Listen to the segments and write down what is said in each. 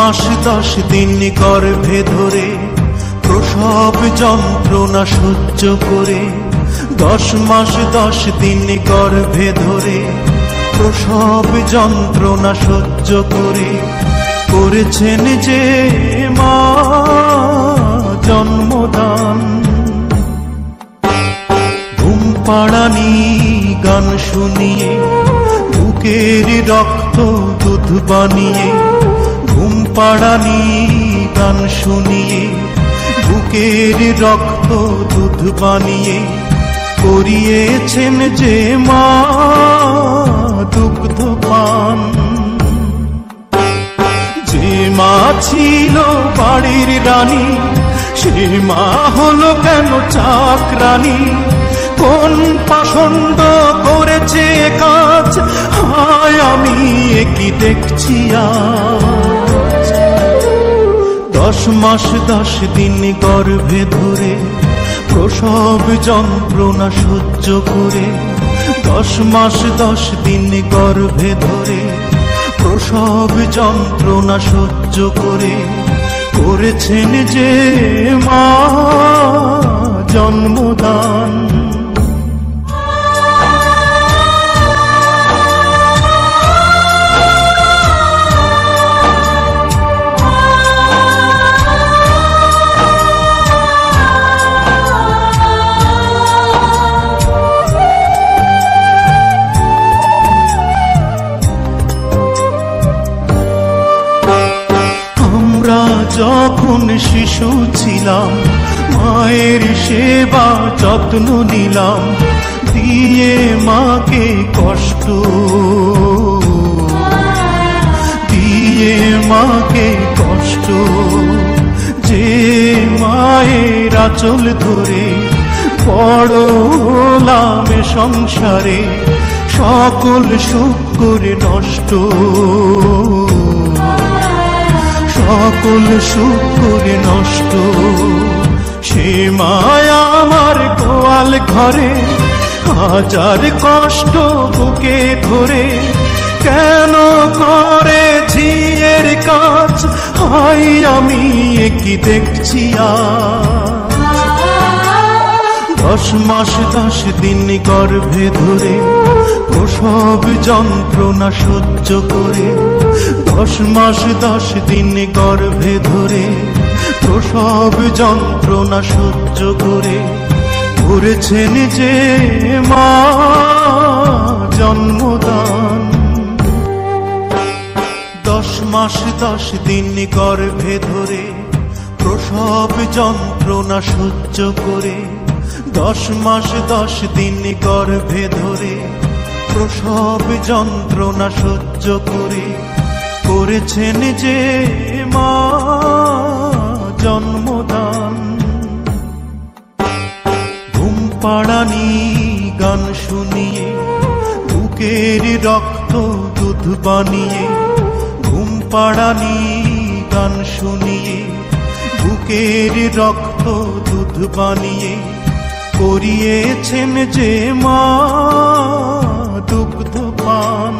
মাস 10 দিন গর্ভে ধরে প্রসব যন্ত্রণা সহ্য করে, 10 মাস 10 দিন গর্ভে ধরে প্রসব যন্ত্রণা সহ্য করে করেছেন যে মা জন্মদান। ঘুম পাড়ানি গান শুনিয়ে বুকের রক্ত দুধ বানিয়ে, ঘুম পাড়ানি গান শুনিয়ে বুকের রক্ত দুধ বানিয়ে করিয়েছেন যে মা দুগ্ধ পান। যে মা ছিল বাড়ির রানী সে মা হলো কেন চাকরানী? কোন পাষণ্ড করেছে কাজ, হায় আমি কি দেখছি আজ। 10 মাস 10 দিন গর্ভে ধরে প্রসব যন্ত্রণা সহ্য করে, 10 মাস 10 দিন গর্ভে ধরে প্রসব যন্ত্রণা সহ্য করে করেছেন যে মা জন্মদান। যখন শিশু ছিলাম মায়ের সেবা যত্ন নিলাম, দিয়ে মাকে কষ্ট, দিয়ে মাকে কষ্ট। যে মায়ের আঁচল ধরে বড় হলাম সংসারে, সকল সুখ করে নষ্ট, সকল সুখ করে নষ্ট। সে মায়া আমার গোয়াল ঘরে হাজার কষ্ট বুকে ধরে কেন করে ঝিয়ের কাজ, হাই আমি কি দেখছি আজ। 10 মাস 10 দিন গর্ভে ধরে প্রসব যন্ত্রণা সহ্য করে, 10 মাস 10 দিন গর্ভে ধরে প্রসব যন্ত্রণা সহ্য করে করেছেন যে মা জন্মদান। 10 মাস 10 দিন গর্ভে ধরে প্রসব যন্ত্রণা সহ্য করে, 10 মাস 10 দিন গর্ভে ধরে প্রসব যন্ত্রণা সহ্য করে করেছেন যে মা জন্মদান। ঘুম পাড়ানি গান শুনিয়ে বুকের রক্ত দুধ বানিয়ে, ঘুম পাড়ানি গান শুনিয়ে বুকের রক্ত দুধ বানিয়ে করিয়েছেন যে মা দুগ্ধ পান।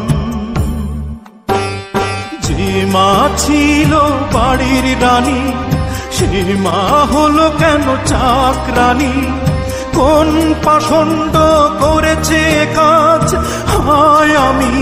যে মা ছিল বাড়ির রানী সে মা হলো কেন চাকরানী? কোন পাষণ্ড করেছে কাজ, হায় আমি